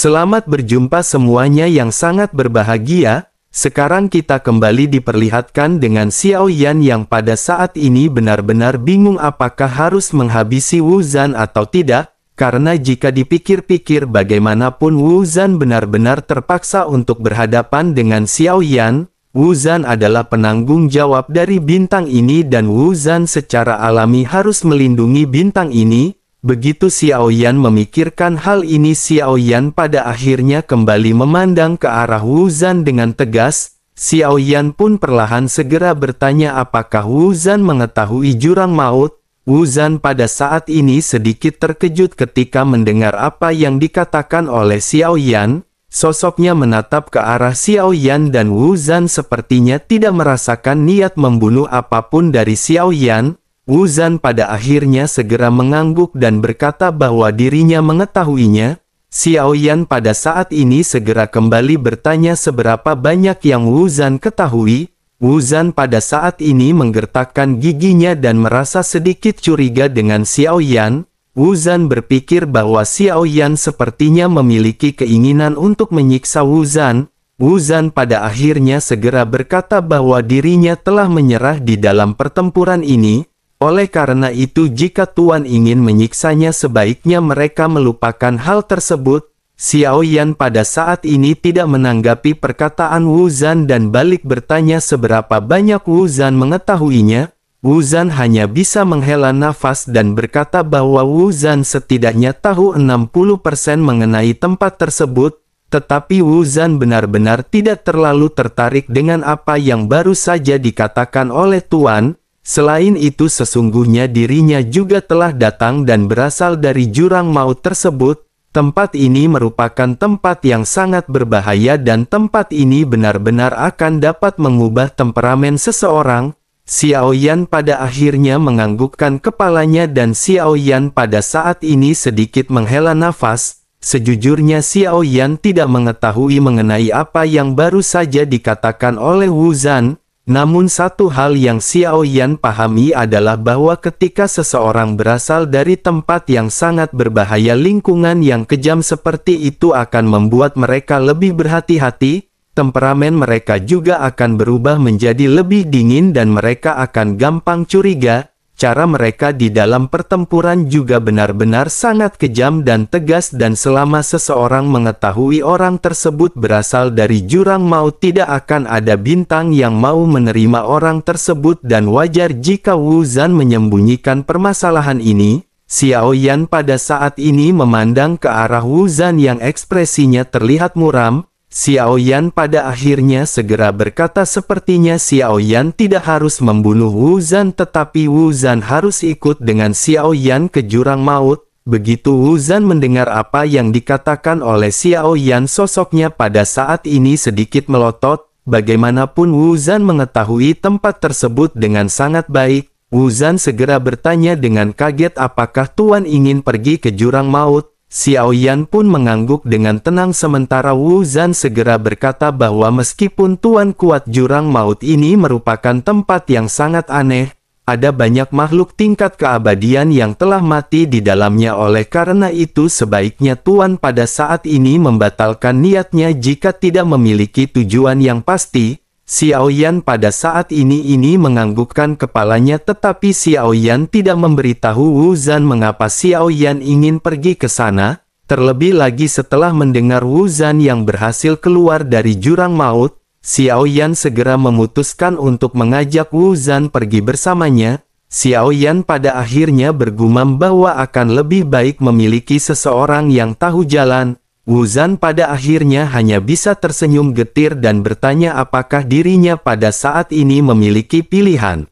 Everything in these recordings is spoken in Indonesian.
Selamat berjumpa semuanya yang sangat berbahagia. Sekarang kita kembali diperlihatkan dengan Xiao Yan yang pada saat ini benar-benar bingung apakah harus menghabisi Wu Zhan atau tidak. Karena jika dipikir-pikir bagaimanapun Wu Zhan benar-benar terpaksa untuk berhadapan dengan Xiao Yan. Wu Zhan adalah penanggung jawab dari bintang ini dan Wu Zhan secara alami harus melindungi bintang ini. Begitu Xiao Yan memikirkan hal ini, Xiao Yan pada akhirnya kembali memandang ke arah Wu Zhan dengan tegas. Xiao Yan pun perlahan segera bertanya apakah Wu Zhan mengetahui jurang maut. Wu Zhan pada saat ini sedikit terkejut ketika mendengar apa yang dikatakan oleh Xiao Yan. Sosoknya menatap ke arah Xiao Yan dan Wu Zhan sepertinya tidak merasakan niat membunuh apapun dari Xiao Yan. Wu Zhan pada akhirnya segera mengangguk dan berkata bahwa dirinya mengetahuinya. Xiao Yan pada saat ini segera kembali bertanya seberapa banyak yang Wu Zhan ketahui. Wu Zhan pada saat ini menggertakkan giginya dan merasa sedikit curiga dengan Xiao Yan. Wu Zhan berpikir bahwa Xiao Yan sepertinya memiliki keinginan untuk menyiksa Wu Zhan. Wu Zhan pada akhirnya segera berkata bahwa dirinya telah menyerah di dalam pertempuran ini. Oleh karena itu jika Tuan ingin menyiksanya sebaiknya mereka melupakan hal tersebut. Xiao Yan pada saat ini tidak menanggapi perkataan Wu Zhan dan balik bertanya seberapa banyak Wu Zhan mengetahuinya. Wu Zhan hanya bisa menghela nafas dan berkata bahwa Wu Zhan setidaknya tahu 60% mengenai tempat tersebut. Tetapi Wu Zhan benar-benar tidak terlalu tertarik dengan apa yang baru saja dikatakan oleh Tuan. Selain itu sesungguhnya dirinya juga telah datang dan berasal dari jurang maut tersebut. Tempat ini merupakan tempat yang sangat berbahaya dan tempat ini benar-benar akan dapat mengubah temperamen seseorang. Xiao Yan pada akhirnya menganggukkan kepalanya dan Xiao Yan pada saat ini sedikit menghela nafas. Sejujurnya Xiao Yan tidak mengetahui mengenai apa yang baru saja dikatakan oleh Wu Zhan. Namun satu hal yang Xiao Yan pahami adalah bahwa ketika seseorang berasal dari tempat yang sangat berbahaya, lingkungan yang kejam seperti itu akan membuat mereka lebih berhati-hati, temperamen mereka juga akan berubah menjadi lebih dingin dan mereka akan gampang curiga. Cara mereka di dalam pertempuran juga benar-benar sangat kejam dan tegas dan selama seseorang mengetahui orang tersebut berasal dari jurang maut tidak akan ada bintang yang mau menerima orang tersebut dan wajar jika Wu Zhan menyembunyikan permasalahan ini. Xiao Yan pada saat ini memandang ke arah Wu Zhan yang ekspresinya terlihat muram. Xiao Yan pada akhirnya segera berkata sepertinya Xiao Yan tidak harus membunuh Wu Zhan tetapi Wu Zhan harus ikut dengan Xiao Yan ke jurang maut. Begitu Wu Zhan mendengar apa yang dikatakan oleh Xiao Yan sosoknya pada saat ini sedikit melotot. Bagaimanapun Wu Zhan mengetahui tempat tersebut dengan sangat baik. Wu Zhan segera bertanya dengan kaget apakah Tuan ingin pergi ke jurang maut. Xiao Yan pun mengangguk dengan tenang sementara Wu Zhan segera berkata bahwa meskipun Tuan kuat, jurang maut ini merupakan tempat yang sangat aneh. Ada banyak makhluk tingkat keabadian yang telah mati di dalamnya, oleh karena itu sebaiknya Tuan pada saat ini membatalkan niatnya jika tidak memiliki tujuan yang pasti. Xiao Yan pada saat ini menganggukkan kepalanya tetapi Xiao Yan tidak memberitahu Wu Zhan mengapa Xiao Yan ingin pergi ke sana. Terlebih lagi setelah mendengar Wu Zhan yang berhasil keluar dari jurang maut, Xiao Yan segera memutuskan untuk mengajak Wu Zhan pergi bersamanya. Xiao Yan pada akhirnya bergumam bahwa akan lebih baik memiliki seseorang yang tahu jalan. Wu Zhan pada akhirnya hanya bisa tersenyum getir dan bertanya apakah dirinya pada saat ini memiliki pilihan.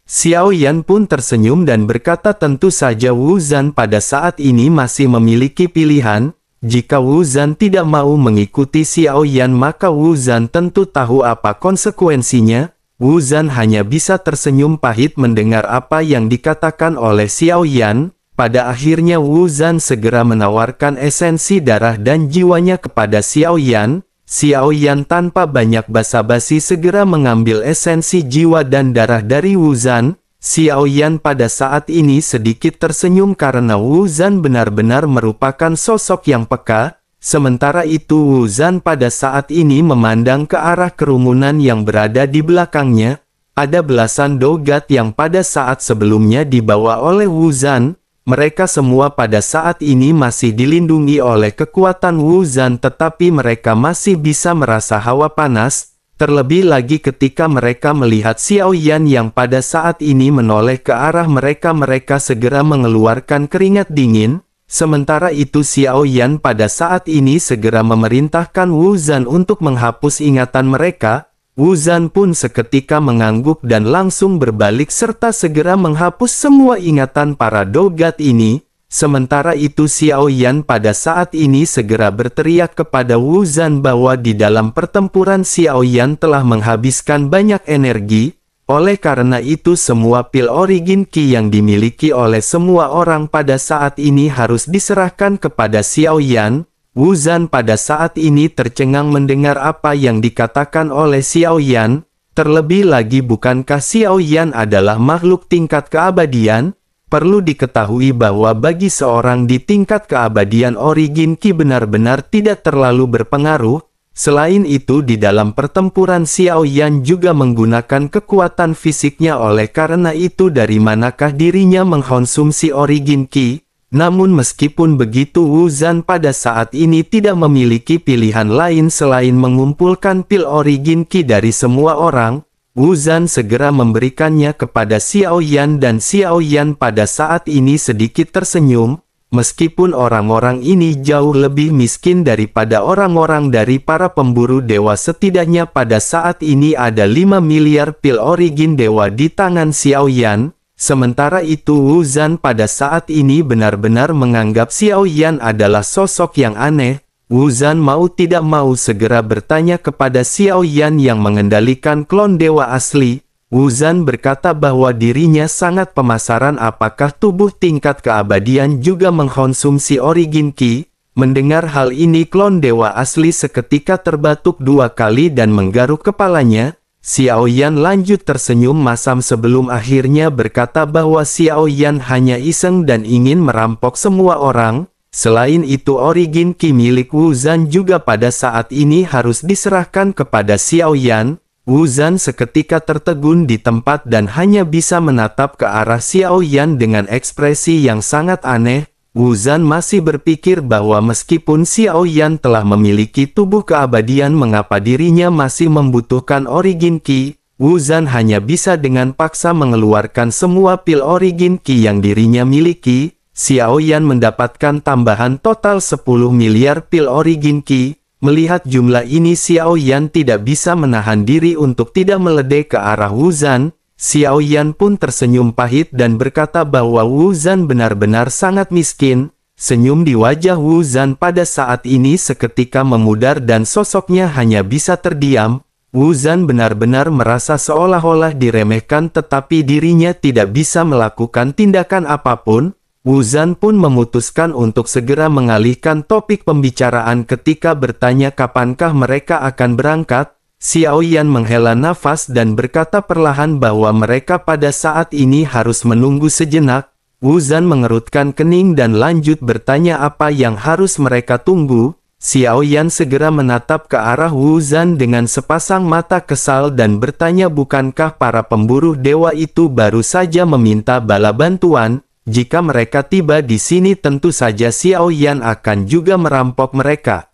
Xiao Yan pun tersenyum dan berkata tentu saja Wu Zhan pada saat ini masih memiliki pilihan. Jika Wu Zhan tidak mau mengikuti Xiao Yan maka Wu Zhan tentu tahu apa konsekuensinya. Wu Zhan hanya bisa tersenyum pahit mendengar apa yang dikatakan oleh Xiao Yan. Pada akhirnya Wu Zhan segera menawarkan esensi darah dan jiwanya kepada Xiao Yan. Xiao Yan tanpa banyak basa-basi segera mengambil esensi jiwa dan darah dari Wu Zhan. Xiao Yan pada saat ini sedikit tersenyum karena Wu Zhan benar-benar merupakan sosok yang peka. Sementara itu Wu Zan pada saat ini memandang ke arah kerumunan yang berada di belakangnya. Ada belasan dogat yang pada saat sebelumnya dibawa oleh Wu Zan. Mereka semua pada saat ini masih dilindungi oleh kekuatan Wu Zan, tetapi mereka masih bisa merasa hawa panas. Terlebih lagi ketika mereka melihat Xiao Yan yang pada saat ini menoleh ke arah mereka, mereka segera mengeluarkan keringat dingin. Sementara itu Xiao Yan pada saat ini segera memerintahkan Wu Zan untuk menghapus ingatan mereka. Wu Zan pun seketika mengangguk dan langsung berbalik serta segera menghapus semua ingatan para dogat ini. Sementara itu Xiao Yan pada saat ini segera berteriak kepada Wu Zan bahwa di dalam pertempuran Xiao Yan telah menghabiskan banyak energi. Oleh karena itu semua pil origin Qi yang dimiliki oleh semua orang pada saat ini harus diserahkan kepada Xiao Yan. Wu Zan pada saat ini tercengang mendengar apa yang dikatakan oleh Xiao Yan. Terlebih lagi bukankah Xiao Yan adalah makhluk tingkat keabadian? Perlu diketahui bahwa bagi seorang di tingkat keabadian origin Qi benar-benar tidak terlalu berpengaruh. Selain itu di dalam pertempuran Xiao Yan juga menggunakan kekuatan fisiknya, oleh karena itu dari manakah dirinya mengkonsumsi origin Qi? Namun meskipun begitu Wu Zan pada saat ini tidak memiliki pilihan lain selain mengumpulkan pil origin Qi dari semua orang. Wu Zan segera memberikannya kepada Xiao Yan dan Xiao Yan pada saat ini sedikit tersenyum. Meskipun orang-orang ini jauh lebih miskin daripada orang-orang dari para pemburu dewa, setidaknya pada saat ini ada 5 miliar pil origin dewa di tangan Xiao Yan. Sementara itu Wu Zan pada saat ini benar-benar menganggap Xiao Yan adalah sosok yang aneh. Wu Zan mau tidak mau segera bertanya kepada Xiao Yan yang mengendalikan klon dewa asli. Wu Zan berkata bahwa dirinya sangat penasaran apakah tubuh tingkat keabadian juga mengkonsumsi origin Qi. Mendengar hal ini klon dewa asli seketika terbatuk 2 kali dan menggaruk kepalanya. Xiao Yan lanjut tersenyum masam sebelum akhirnya berkata bahwa Xiao Yan hanya iseng dan ingin merampok semua orang. Selain itu origin Qi milik Wu Zan juga pada saat ini harus diserahkan kepada Xiao Yan. Wu Zan seketika tertegun di tempat dan hanya bisa menatap ke arah Xiao Yan dengan ekspresi yang sangat aneh. Wu Zan masih berpikir bahwa meskipun Xiao Yan telah memiliki tubuh keabadian, mengapa dirinya masih membutuhkan origin Qi? Wu Zan hanya bisa dengan paksa mengeluarkan semua pil origin Qi yang dirinya miliki. Xiao Yan mendapatkan tambahan total 10 miliar pil origin Qi. Melihat jumlah ini Xiao Yan tidak bisa menahan diri untuk tidak meledek ke arah Wu Zan. Xiao Yan pun tersenyum pahit dan berkata bahwa Wu Zan benar-benar sangat miskin. Senyum di wajah Wu Zan pada saat ini seketika memudar dan sosoknya hanya bisa terdiam. Wu Zan benar-benar merasa seolah-olah diremehkan, tetapi dirinya tidak bisa melakukan tindakan apapun. Wu Zan pun memutuskan untuk segera mengalihkan topik pembicaraan ketika bertanya kapankah mereka akan berangkat. Xiao Yan menghela nafas dan berkata perlahan bahwa mereka pada saat ini harus menunggu sejenak. Wu Zan mengerutkan kening dan lanjut bertanya apa yang harus mereka tunggu. Xiao Yan segera menatap ke arah Wu Zan dengan sepasang mata kesal dan bertanya, bukankah para pemburu dewa itu baru saja meminta bala bantuan? Jika mereka tiba di sini tentu saja Xiao Yan akan juga merampok mereka.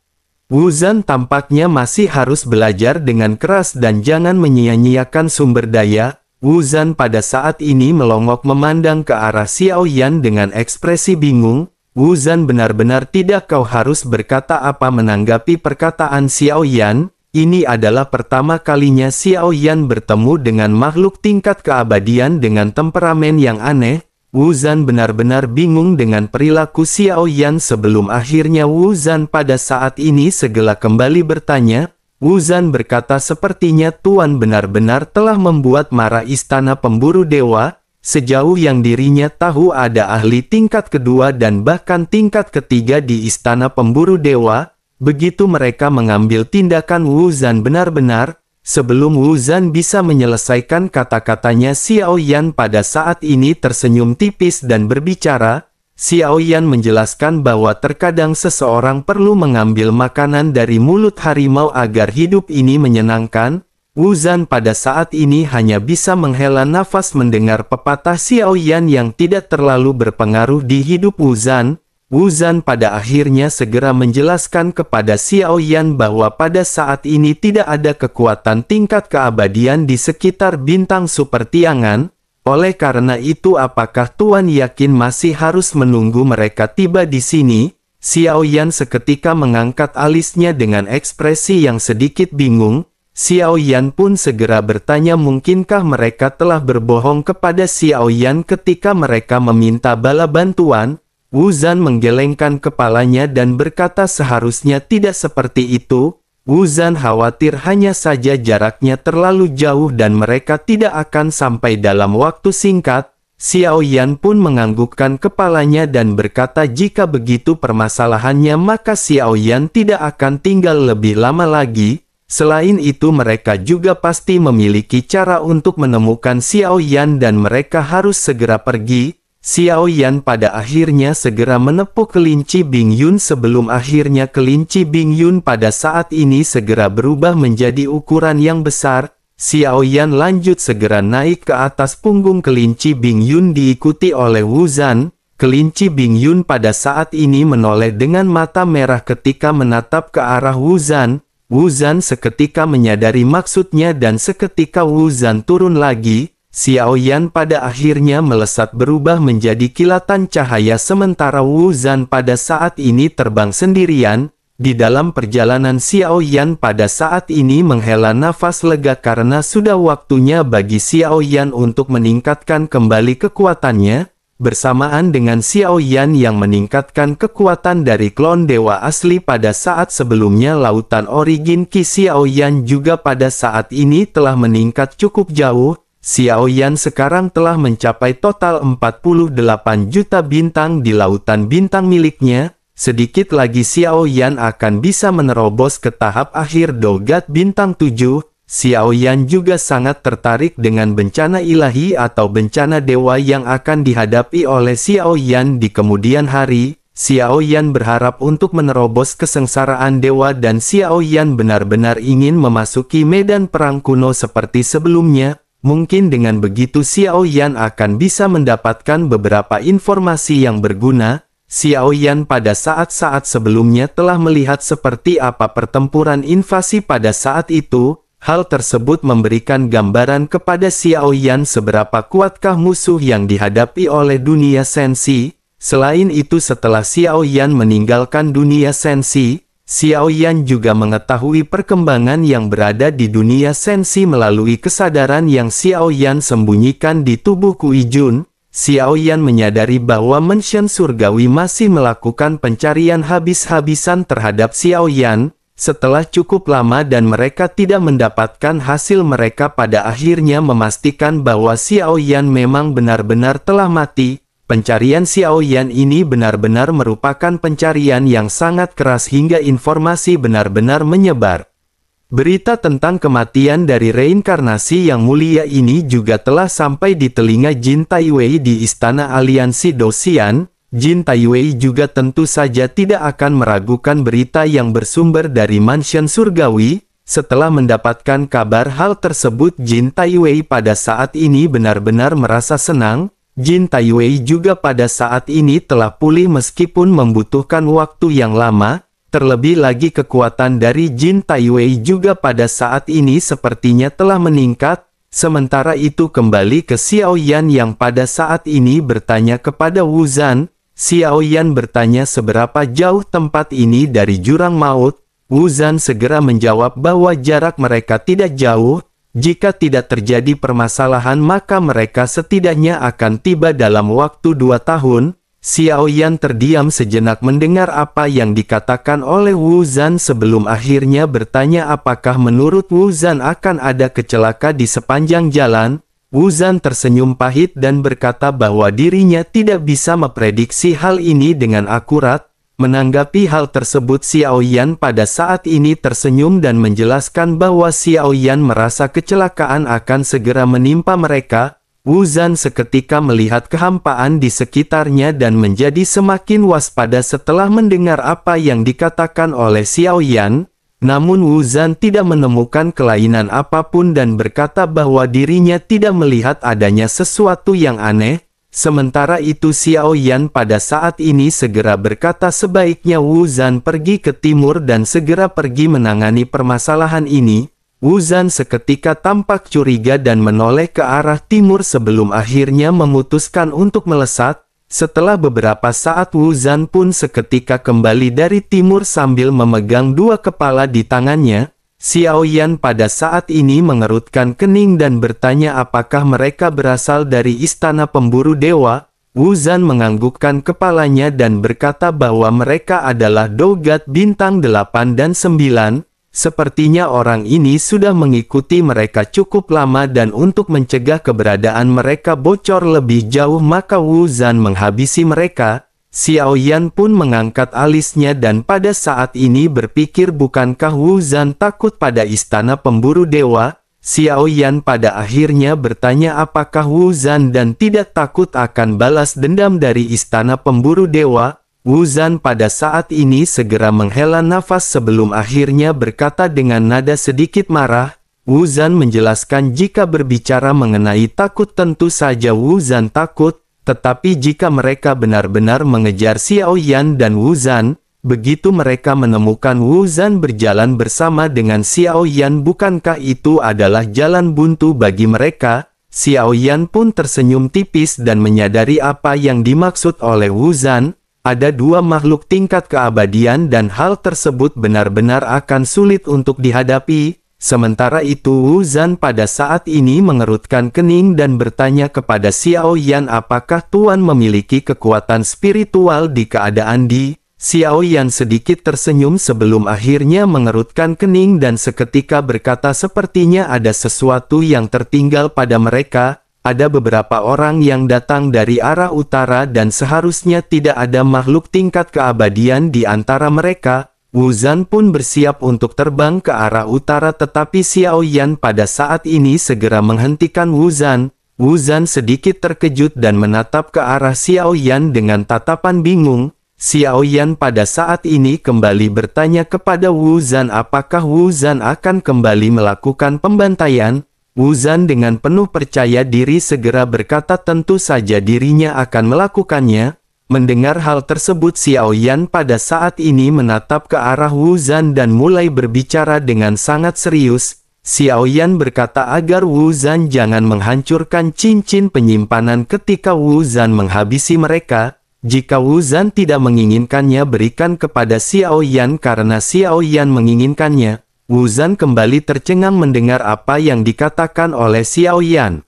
Wu Zan tampaknya masih harus belajar dengan keras dan jangan menyia-nyiakan sumber daya. Wu Zan pada saat ini melongok memandang ke arah Xiao Yan dengan ekspresi bingung. Wu Zan benar-benar tidak kau harus berkata apa menanggapi perkataan Xiao Yan. Ini adalah pertama kalinya Xiao Yan bertemu dengan makhluk tingkat keabadian dengan temperamen yang aneh. Wu Zan benar-benar bingung dengan perilaku Xiao Yan sebelum akhirnya Wu Zan pada saat ini segera kembali bertanya. Wu Zan berkata sepertinya Tuan benar-benar telah membuat marah istana pemburu dewa. Sejauh yang dirinya tahu ada ahli tingkat kedua dan bahkan tingkat ketiga di istana pemburu dewa. Begitu mereka mengambil tindakan Wu Zan benar-benar. Sebelum Wu Zan bisa menyelesaikan kata-katanya Xiao Yan pada saat ini tersenyum tipis dan berbicara, Xiao Yan menjelaskan bahwa terkadang seseorang perlu mengambil makanan dari mulut harimau agar hidup ini menyenangkan. Wu Zan pada saat ini hanya bisa menghela nafas mendengar pepatah Xiao Yan yang tidak terlalu berpengaruh di hidup Wu Zan. Wu Zan pada akhirnya segera menjelaskan kepada Xiao Yan bahwa pada saat ini tidak ada kekuatan tingkat keabadian di sekitar bintang super Tiangan. Oleh karena itu apakah Tuan yakin masih harus menunggu mereka tiba di sini? Xiao Yan seketika mengangkat alisnya dengan ekspresi yang sedikit bingung. Xiao Yan pun segera bertanya mungkinkah mereka telah berbohong kepada Xiao Yan ketika mereka meminta bala bantuan? Wu Zan menggelengkan kepalanya dan berkata seharusnya tidak seperti itu. Wu Zan khawatir hanya saja jaraknya terlalu jauh dan mereka tidak akan sampai dalam waktu singkat. Xiao Yan pun menganggukkan kepalanya dan berkata jika begitu permasalahannya maka Xiao Yan tidak akan tinggal lebih lama lagi. Selain itu mereka juga pasti memiliki cara untuk menemukan Xiao Yan dan mereka harus segera pergi. Xiao Yan pada akhirnya segera menepuk kelinci Bing Yun sebelum akhirnya kelinci Bing Yun pada saat ini segera berubah menjadi ukuran yang besar. Xiao Yan lanjut segera naik ke atas punggung kelinci Bing Yun diikuti oleh Wu Zan. Kelinci Bing Yun pada saat ini menoleh dengan mata merah ketika menatap ke arah Wu Zan. Wu Zan seketika menyadari maksudnya dan seketika Wu Zan turun lagi. Xiao Yan pada akhirnya melesat berubah menjadi kilatan cahaya sementara Wu Zan pada saat ini terbang sendirian. Di dalam perjalanan Xiao Yan pada saat ini menghela nafas lega karena sudah waktunya bagi Xiao Yan untuk meningkatkan kembali kekuatannya. Bersamaan dengan Xiao Yan yang meningkatkan kekuatan dari klon dewa asli pada saat sebelumnya lautan origin Qi Xiao Yan juga pada saat ini telah meningkat cukup jauh. Xiao Yan sekarang telah mencapai total 48 juta bintang di lautan bintang miliknya. Sedikit lagi Xiao Yan akan bisa menerobos ke tahap akhir Dogat bintang 7. Xiao Yan juga sangat tertarik dengan bencana ilahi atau bencana dewa yang akan dihadapi oleh Xiao Yan di kemudian hari. Xiao Yan berharap untuk menerobos kesengsaraan dewa dan Xiao Yan benar-benar ingin memasuki medan perang kuno seperti sebelumnya. Mungkin dengan begitu Xiao Yan akan bisa mendapatkan beberapa informasi yang berguna. Xiao Yan pada saat-saat sebelumnya telah melihat seperti apa pertempuran invasi pada saat itu. Hal tersebut memberikan gambaran kepada Xiao Yan seberapa kuatkah musuh yang dihadapi oleh dunia sensi. Selain itu setelah Xiao Yan meninggalkan dunia sensi, Xiao Yan juga mengetahui perkembangan yang berada di dunia sensi melalui kesadaran yang Xiao Yan sembunyikan di tubuh Kui Jun. Xiao Yan menyadari bahwa Menshen Surgawi masih melakukan pencarian habis-habisan terhadap Xiao Yan. Setelah cukup lama dan mereka tidak mendapatkan hasil, mereka pada akhirnya memastikan bahwa Xiao Yan memang benar-benar telah mati. Pencarian Xiao Yan ini benar-benar merupakan pencarian yang sangat keras hingga informasi benar-benar menyebar. Berita tentang kematian dari reinkarnasi yang mulia ini juga telah sampai di telinga Jin Taiwei di Istana Aliansi Dosian. Jin Taiwei juga tentu saja tidak akan meragukan berita yang bersumber dari Menshen Surgawi. Setelah mendapatkan kabar hal tersebut, Jin Taiwei pada saat ini benar-benar merasa senang. Jin Taiwei juga pada saat ini telah pulih meskipun membutuhkan waktu yang lama. Terlebih lagi kekuatan dari Jin Taiwei juga pada saat ini sepertinya telah meningkat. Sementara itu kembali ke Xiao Yan yang pada saat ini bertanya kepada Wu Zan. Xiao Yan bertanya seberapa jauh tempat ini dari jurang maut. Wu Zan segera menjawab bahwa jarak mereka tidak jauh. Jika tidak terjadi permasalahan maka mereka setidaknya akan tiba dalam waktu 2 tahun. Xiao Yan terdiam sejenak mendengar apa yang dikatakan oleh Wu Zan sebelum akhirnya bertanya apakah menurut Wu Zan akan ada kecelaka di sepanjang jalan. Wu Zan tersenyum pahit dan berkata bahwa dirinya tidak bisa memprediksi hal ini dengan akurat. Menanggapi hal tersebut, Xiao Yan pada saat ini tersenyum dan menjelaskan bahwa Xiao Yan merasa kecelakaan akan segera menimpa mereka. Wu Zan seketika melihat kehampaan di sekitarnya dan menjadi semakin waspada setelah mendengar apa yang dikatakan oleh Xiao Yan. Namun Wu Zan tidak menemukan kelainan apapun dan berkata bahwa dirinya tidak melihat adanya sesuatu yang aneh. Sementara itu Xiao Yan pada saat ini segera berkata sebaiknya Wu Zan pergi ke timur dan segera pergi menangani permasalahan ini. Wu Zan seketika tampak curiga dan menoleh ke arah timur sebelum akhirnya memutuskan untuk melesat. Setelah beberapa saat Wu Zan pun seketika kembali dari timur sambil memegang dua kepala di tangannya. Xiao Yan pada saat ini mengerutkan kening dan bertanya apakah mereka berasal dari istana pemburu dewa. Wu Zan menganggukkan kepalanya dan berkata bahwa mereka adalah Dogat bintang 8 dan 9. Sepertinya orang ini sudah mengikuti mereka cukup lama dan untuk mencegah keberadaan mereka bocor lebih jauh maka Wu Zan menghabisi mereka. Xiao Yan pun mengangkat alisnya dan pada saat ini berpikir bukankah Wu Zan takut pada istana pemburu dewa? Xiao Yan pada akhirnya bertanya apakah Wu Zan dan tidak takut akan balas dendam dari istana pemburu dewa? Wu Zan pada saat ini segera menghela nafas sebelum akhirnya berkata dengan nada sedikit marah. Wu Zan menjelaskan jika berbicara mengenai takut tentu saja Wu Zan takut, tetapi jika mereka benar-benar mengejar Xiao Yan dan Wu Zan, begitu mereka menemukan Wu Zan berjalan bersama dengan Xiao Yan bukankah itu adalah jalan buntu bagi mereka? Xiao Yan pun tersenyum tipis dan menyadari apa yang dimaksud oleh Wu Zan. Ada dua makhluk tingkat keabadian dan hal tersebut benar-benar akan sulit untuk dihadapi. Sementara itu Wu Zan pada saat ini mengerutkan kening dan bertanya kepada Xiao Yan apakah Tuan memiliki kekuatan spiritual di keadaan di. Xiao Yan sedikit tersenyum sebelum akhirnya mengerutkan kening dan seketika berkata sepertinya ada sesuatu yang tertinggal pada mereka. Ada beberapa orang yang datang dari arah utara dan seharusnya tidak ada makhluk tingkat keabadian di antara mereka. Wu Zan pun bersiap untuk terbang ke arah utara tetapi Xiao Yan pada saat ini segera menghentikan Wu Zan. Wu Zan sedikit terkejut dan menatap ke arah Xiao Yan dengan tatapan bingung. Xiao Yan pada saat ini kembali bertanya kepada Wu Zan apakah Wu Zan akan kembali melakukan pembantaian. Wu Zan dengan penuh percaya diri segera berkata tentu saja dirinya akan melakukannya. Mendengar hal tersebut Xiao Yan pada saat ini menatap ke arah Wu Zan dan mulai berbicara dengan sangat serius. Xiao Yan berkata agar Wu Zan jangan menghancurkan cincin penyimpanan ketika Wu Zan menghabisi mereka. Jika Wu Zan tidak menginginkannya berikan kepada Xiao Yan karena Xiao Yan menginginkannya. Wu Zan kembali tercengang mendengar apa yang dikatakan oleh Xiao Yan.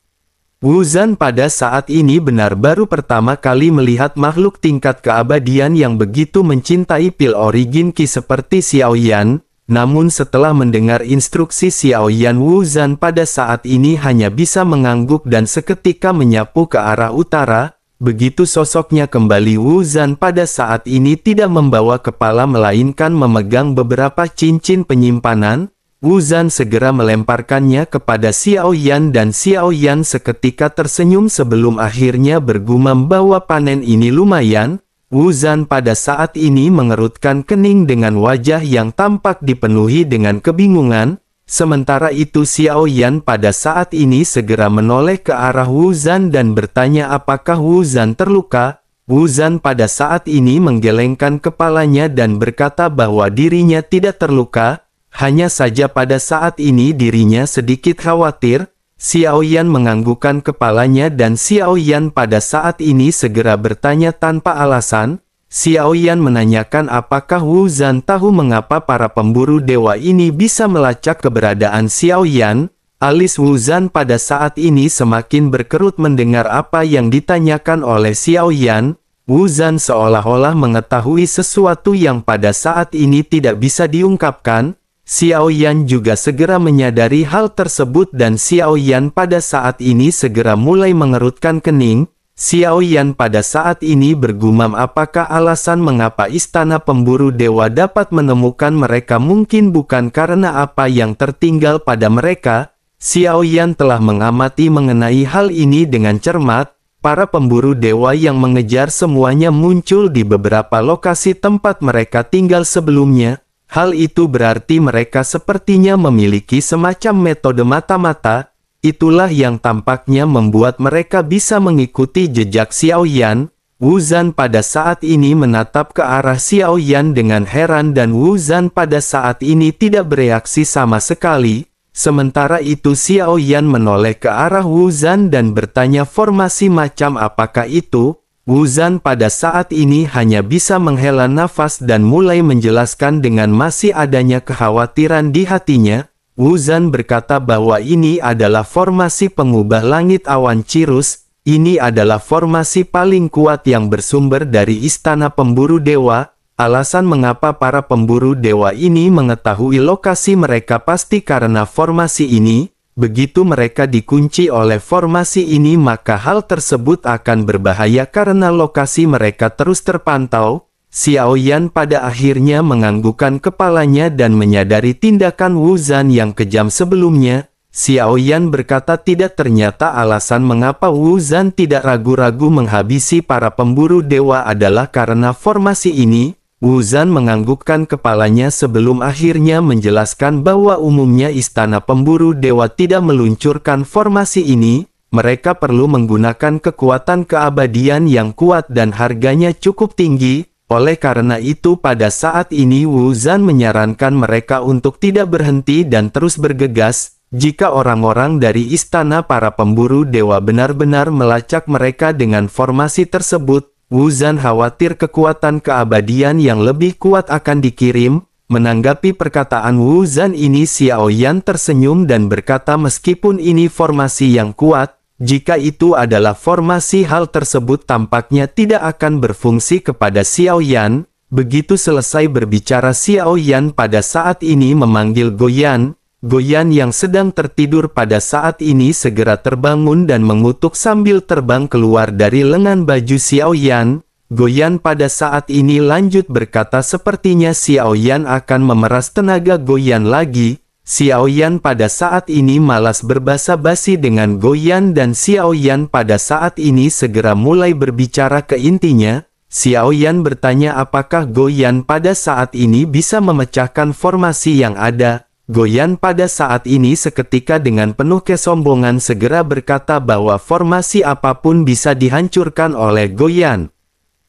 Wu Zan pada saat ini benar baru pertama kali melihat makhluk tingkat keabadian yang begitu mencintai pil origin Qi seperti Xiao Yan. Namun setelah mendengar instruksi Xiao Yan Wu Zan pada saat ini hanya bisa mengangguk dan seketika menyapu ke arah utara. Begitu sosoknya kembali Wu Zan pada saat ini tidak membawa kepala melainkan memegang beberapa cincin penyimpanan. Wu Zan segera melemparkannya kepada Xiao Yan dan Xiao Yan seketika tersenyum sebelum akhirnya bergumam bahwa panen ini lumayan. Wu Zan pada saat ini mengerutkan kening dengan wajah yang tampak dipenuhi dengan kebingungan. Sementara itu Xiao Yan pada saat ini segera menoleh ke arah Wu Zan dan bertanya apakah Wu Zan terluka. Wu Zan pada saat ini menggelengkan kepalanya dan berkata bahwa dirinya tidak terluka. Hanya saja pada saat ini dirinya sedikit khawatir. Xiao Yan menganggukkan kepalanya dan Xiao Yan pada saat ini segera bertanya tanpa alasan. Xiao Yan menanyakan apakah Wu Zan tahu mengapa para pemburu dewa ini bisa melacak keberadaan Xiao Yan. Alis Wu Zan pada saat ini semakin berkerut mendengar apa yang ditanyakan oleh Xiao Yan. Wu Zan seolah-olah mengetahui sesuatu yang pada saat ini tidak bisa diungkapkan. Xiao Yan juga segera menyadari hal tersebut dan Xiao Yan pada saat ini segera mulai mengerutkan kening. Xiao Yan pada saat ini bergumam apakah alasan mengapa istana pemburu dewa dapat menemukan mereka mungkin bukan karena apa yang tertinggal pada mereka. Xiao Yan telah mengamati mengenai hal ini dengan cermat. Para pemburu dewa yang mengejar semuanya muncul di beberapa lokasi tempat mereka tinggal sebelumnya. Hal itu berarti mereka sepertinya memiliki semacam metode mata-mata. Itulah yang tampaknya membuat mereka bisa mengikuti jejak Xiao Yan. Wu Zhan pada saat ini menatap ke arah Xiao Yan dengan heran dan Wu Zhan pada saat ini tidak bereaksi sama sekali. Sementara itu Xiao Yan menoleh ke arah Wu Zhan dan bertanya formasi macam apakah itu. Wu Zhan pada saat ini hanya bisa menghela nafas dan mulai menjelaskan dengan masih adanya kekhawatiran di hatinya. Wu Zhan berkata bahwa ini adalah formasi pengubah langit awan Cirrus. Ini adalah formasi paling kuat yang bersumber dari istana pemburu dewa. Alasan mengapa para pemburu dewa ini mengetahui lokasi mereka pasti karena formasi ini. Begitu mereka dikunci oleh formasi ini maka hal tersebut akan berbahaya karena lokasi mereka terus terpantau. Xiao Yan pada akhirnya menganggukkan kepalanya dan menyadari tindakan Wu Zhan yang kejam sebelumnya. Xiao Yan berkata tidak, ternyata alasan mengapa Wu Zhan tidak ragu-ragu menghabisi para pemburu dewa adalah karena formasi ini. Wu Zhan menganggukkan kepalanya sebelum akhirnya menjelaskan bahwa umumnya istana pemburu dewa tidak meluncurkan formasi ini. Mereka perlu menggunakan kekuatan keabadian yang kuat dan harganya cukup tinggi. Oleh karena itu pada saat ini Wu Zhan menyarankan mereka untuk tidak berhenti dan terus bergegas. Jika orang-orang dari istana para pemburu dewa benar-benar melacak mereka dengan formasi tersebut, Wu Zhan khawatir kekuatan keabadian yang lebih kuat akan dikirim. Menanggapi perkataan Wu Zhan ini Xiao Yan tersenyum dan berkata meskipun ini formasi yang kuat, jika itu adalah formasi hal tersebut tampaknya tidak akan berfungsi kepada Xiao Yan. Begitu selesai berbicara Xiao Yan pada saat ini memanggil Goyan. Goyan yang sedang tertidur pada saat ini segera terbangun dan mengutuk sambil terbang keluar dari lengan baju Xiao Yan. Goyan pada saat ini lanjut berkata sepertinya Xiao Yan akan memeras tenaga Goyan lagi. Xiao Yan pada saat ini malas berbasa-basi dengan Goyan dan Xiao Yan pada saat ini segera mulai berbicara ke intinya. Xiao Yan bertanya apakah Goyan pada saat ini bisa memecahkan formasi yang ada. Goyan pada saat ini seketika dengan penuh kesombongan segera berkata bahwa formasi apapun bisa dihancurkan oleh Goyan.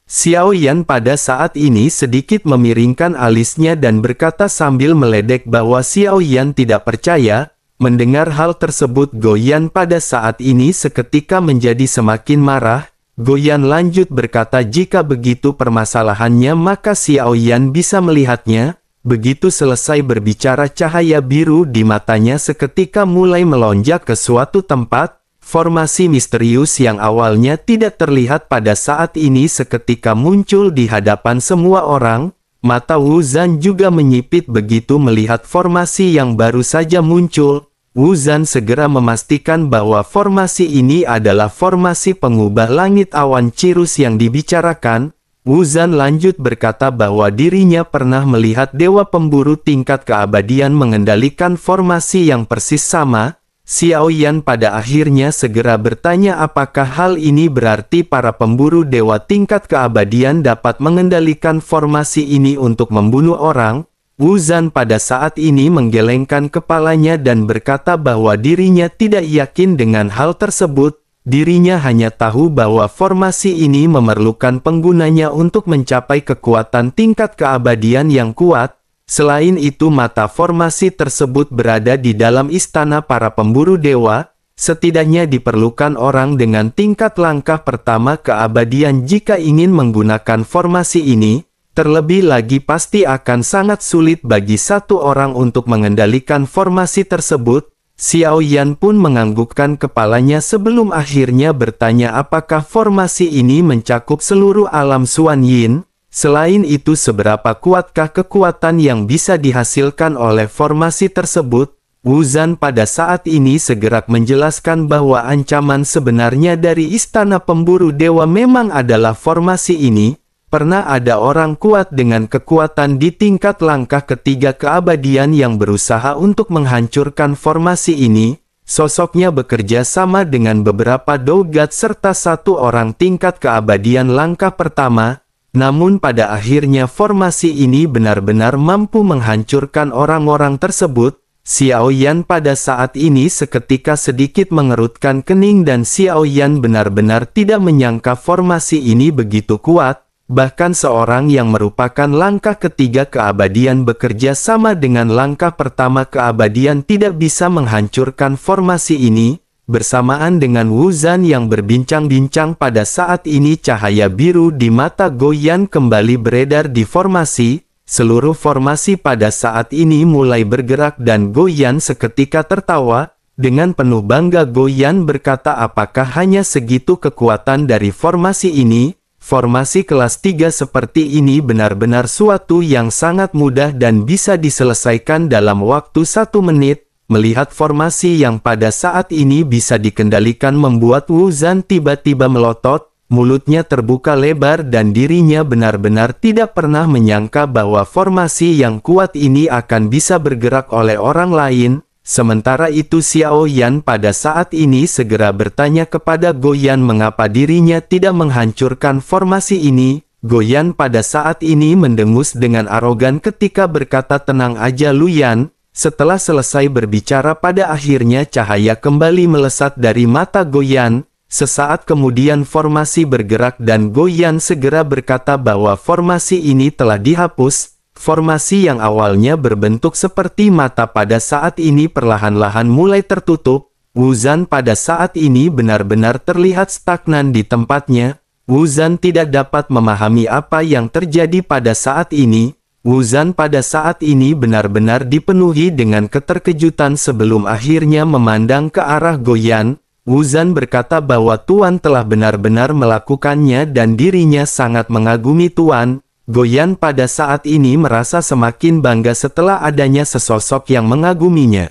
Xiao Yan pada saat ini sedikit memiringkan alisnya dan berkata sambil meledek bahwa Xiao Yan tidak percaya. Mendengar hal tersebut Goyan pada saat ini seketika menjadi semakin marah. Goyan lanjut berkata jika begitu permasalahannya maka Xiao Yan bisa melihatnya. Begitu selesai berbicara cahaya biru di matanya seketika mulai melonjak ke suatu tempat. Formasi misterius yang awalnya tidak terlihat pada saat ini seketika muncul di hadapan semua orang. Mata Wu Zhan juga menyipit begitu melihat formasi yang baru saja muncul. Wu Zhan segera memastikan bahwa formasi ini adalah formasi pengubah langit awan Cirrus yang dibicarakan. Wu Zhan lanjut berkata bahwa dirinya pernah melihat dewa pemburu tingkat keabadian mengendalikan formasi yang persis sama. Xiao Yan pada akhirnya segera bertanya apakah hal ini berarti para pemburu dewa tingkat keabadian dapat mengendalikan formasi ini untuk membunuh orang. Wu Zhan pada saat ini menggelengkan kepalanya dan berkata bahwa dirinya tidak yakin dengan hal tersebut. Dirinya hanya tahu bahwa formasi ini memerlukan penggunanya untuk mencapai kekuatan tingkat keabadian yang kuat. Selain itu mata formasi tersebut berada di dalam istana para pemburu dewa. Setidaknya diperlukan orang dengan tingkat langkah pertama keabadian jika ingin menggunakan formasi ini. Terlebih lagi pasti akan sangat sulit bagi satu orang untuk mengendalikan formasi tersebut. Xiao Yan pun menganggukkan kepalanya sebelum akhirnya bertanya apakah formasi ini mencakup seluruh alam Xuan Yin. Selain itu seberapa kuatkah kekuatan yang bisa dihasilkan oleh formasi tersebut? Wu Zhan pada saat ini segera menjelaskan bahwa ancaman sebenarnya dari istana pemburu dewa memang adalah formasi ini. Pernah ada orang kuat dengan kekuatan di tingkat langkah ketiga keabadian yang berusaha untuk menghancurkan formasi ini. sosoknya bekerja sama dengan beberapa Dogat serta satu orang tingkat keabadian langkah pertama, namun pada akhirnya formasi ini benar-benar mampu menghancurkan orang-orang tersebut. Xiao Yan pada saat ini seketika sedikit mengerutkan kening dan Xiao Yan benar-benar tidak menyangka formasi ini begitu kuat. Bahkan seorang yang merupakan langkah ketiga keabadian bekerja sama dengan langkah pertama keabadian tidak bisa menghancurkan formasi ini. Bersamaan dengan Wu Zhan yang berbincang-bincang pada saat ini cahaya biru di mata Goyan kembali beredar di formasi. Seluruh formasi pada saat ini mulai bergerak dan Goyan seketika tertawa. Dengan penuh bangga Goyan berkata, apakah hanya segitu kekuatan dari formasi ini? Formasi kelas 3 seperti ini benar-benar suatu yang sangat mudah dan bisa diselesaikan dalam waktu 1 menit. Melihat formasi yang pada saat ini bisa dikendalikan membuat Wu Zhan tiba-tiba melotot, mulutnya terbuka lebar dan dirinya benar-benar tidak pernah menyangka bahwa formasi yang kuat ini akan bisa bergerak oleh orang lain. Sementara itu Xiao Yan pada saat ini segera bertanya kepada Goyan mengapa dirinya tidak menghancurkan formasi ini. Goyan pada saat ini mendengus dengan arogan ketika berkata, tenang aja Luyan. Setelah selesai berbicara pada akhirnya cahaya kembali melesat dari mata Goyan. Sesaat kemudian formasi bergerak dan Goyan segera berkata bahwa formasi ini telah dihapus. Formasi yang awalnya berbentuk seperti mata pada saat ini perlahan-lahan mulai tertutup. Wu Zhan pada saat ini benar-benar terlihat stagnan di tempatnya. Wu Zhan tidak dapat memahami apa yang terjadi pada saat ini. Wu Zhan pada saat ini benar-benar dipenuhi dengan keterkejutan sebelum akhirnya memandang ke arah Goyan. Wu Zhan berkata bahwa Tuan telah benar-benar melakukannya dan dirinya sangat mengagumi Tuan. Goyan pada saat ini merasa semakin bangga setelah adanya sesosok yang mengaguminya.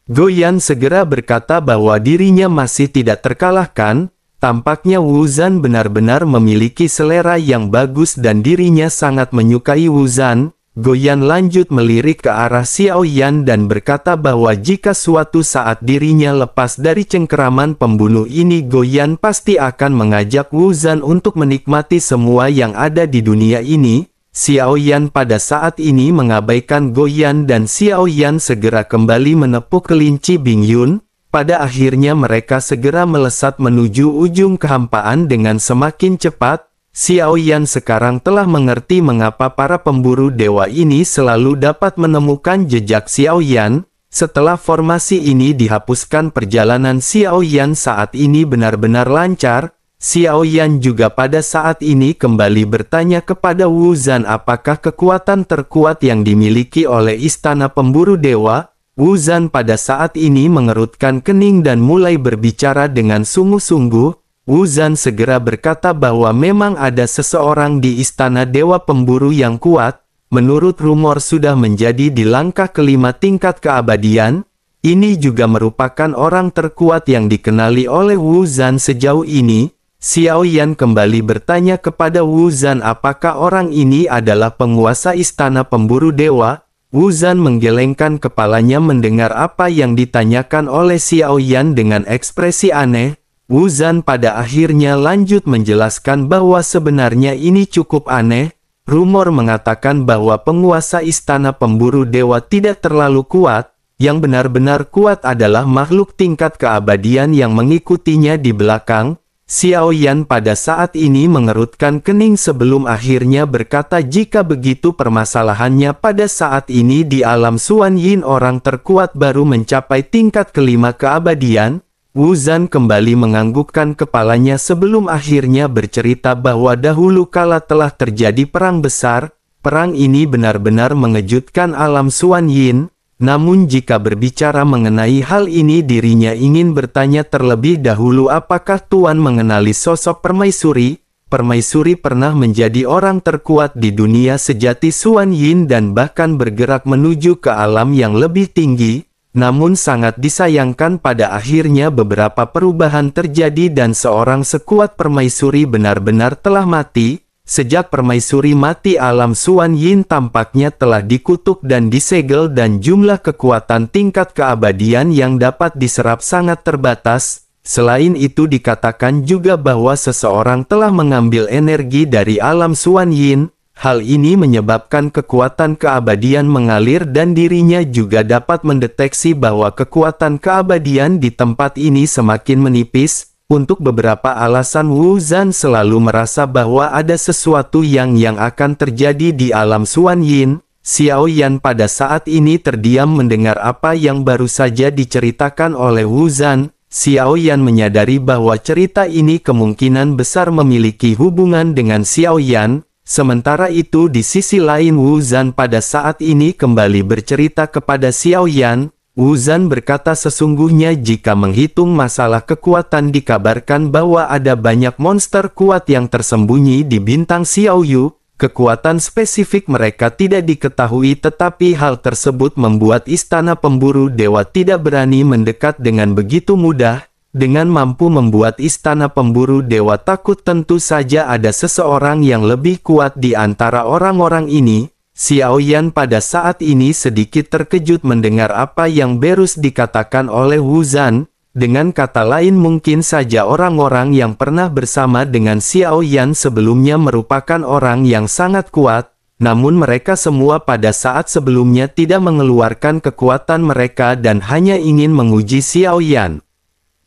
Goyan segera berkata bahwa dirinya masih tidak terkalahkan. Tampaknya Wu Zhan benar-benar memiliki selera yang bagus dan dirinya sangat menyukai Wu Zhan. Goyan lanjut melirik ke arah Xiao Yan dan berkata bahwa jika suatu saat dirinya lepas dari cengkeraman pembunuh ini, Goyan pasti akan mengajak Wu Zhan untuk menikmati semua yang ada di dunia ini. Xiao Yan pada saat ini mengabaikan Goyan dan Xiao Yan segera kembali menepuk kelinci Bing Yun. Pada akhirnya mereka segera melesat menuju ujung kehampaan dengan semakin cepat. Xiao Yan sekarang telah mengerti mengapa para pemburu dewa ini selalu dapat menemukan jejak Xiao Yan. Setelah formasi ini dihapuskan, perjalanan Xiao Yan saat ini benar-benar lancar. Xiao Yan juga pada saat ini kembali bertanya kepada Wu Zhan apakah kekuatan terkuat yang dimiliki oleh Istana Pemburu Dewa. Wu Zhan pada saat ini mengerutkan kening dan mulai berbicara dengan sungguh-sungguh. Wu Zhan segera berkata bahwa memang ada seseorang di Istana Dewa Pemburu yang kuat. Menurut rumor sudah menjadi di langkah kelima tingkat keabadian. Ini juga merupakan orang terkuat yang dikenali oleh Wu Zhan sejauh ini. Xiao Yan kembali bertanya kepada Wu Zhan apakah orang ini adalah penguasa Istana Pemburu Dewa. Wu Zhan menggelengkan kepalanya mendengar apa yang ditanyakan oleh Xiao Yan dengan ekspresi aneh. Wu Zhan pada akhirnya lanjut menjelaskan bahwa sebenarnya ini cukup aneh. Rumor mengatakan bahwa penguasa Istana Pemburu Dewa tidak terlalu kuat. Yang benar-benar kuat adalah makhluk tingkat keabadian yang mengikutinya di belakang. Xiao Yan pada saat ini mengerutkan kening sebelum akhirnya berkata jika begitu permasalahannya pada saat ini di alam Xuan Yin orang terkuat baru mencapai tingkat kelima keabadian. Wu Zhan kembali menganggukkan kepalanya sebelum akhirnya bercerita bahwa dahulu kala telah terjadi perang besar. Perang ini benar-benar mengejutkan alam Xuan Yin. Namun jika berbicara mengenai hal ini dirinya ingin bertanya terlebih dahulu apakah Tuan mengenali sosok permaisuri? Permaisuri pernah menjadi orang terkuat di dunia sejati Xuan Yin dan bahkan bergerak menuju ke alam yang lebih tinggi. Namun sangat disayangkan pada akhirnya beberapa perubahan terjadi dan seorang sekuat permaisuri benar-benar telah mati. Sejak permaisuri mati, alam Xuan Yin tampaknya telah dikutuk dan disegel dan jumlah kekuatan tingkat keabadian yang dapat diserap sangat terbatas. Selain itu dikatakan juga bahwa seseorang telah mengambil energi dari alam Xuan Yin. Hal ini menyebabkan kekuatan keabadian mengalir dan dirinya juga dapat mendeteksi bahwa kekuatan keabadian di tempat ini semakin menipis. Untuk beberapa alasan Wu Zhan selalu merasa bahwa ada sesuatu yang akan terjadi di alam Xuan Yin. Xiao Yan pada saat ini terdiam mendengar apa yang baru saja diceritakan oleh Wu Zhan. Xiao Yan menyadari bahwa cerita ini kemungkinan besar memiliki hubungan dengan Xiao Yan. Sementara itu di sisi lain Wu Zhan pada saat ini kembali bercerita kepada Xiao Yan. Wu Zhan berkata sesungguhnya jika menghitung masalah kekuatan dikabarkan bahwa ada banyak monster kuat yang tersembunyi di bintang Xiaoyu. Kekuatan spesifik mereka tidak diketahui tetapi hal tersebut membuat istana pemburu dewa tidak berani mendekat dengan begitu mudah. Dengan mampu membuat istana pemburu dewa takut tentu saja ada seseorang yang lebih kuat di antara orang-orang ini. Xiao Yan pada saat ini sedikit terkejut mendengar apa yang baru dikatakan oleh Wu Zhan. Dengan kata lain mungkin saja orang-orang yang pernah bersama dengan Xiao Yan sebelumnya merupakan orang yang sangat kuat. Namun mereka semua pada saat sebelumnya tidak mengeluarkan kekuatan mereka dan hanya ingin menguji Xiao Yan.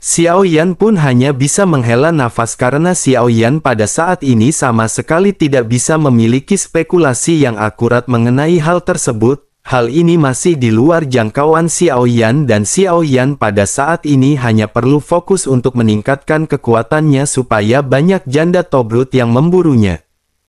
Xiao Yan pun hanya bisa menghela nafas karena Xiao Yan pada saat ini sama sekali tidak bisa memiliki spekulasi yang akurat mengenai hal tersebut. Hal ini masih di luar jangkauan Xiao Yan dan Xiao Yan pada saat ini hanya perlu fokus untuk meningkatkan kekuatannya supaya banyak janda Tobrut yang memburunya.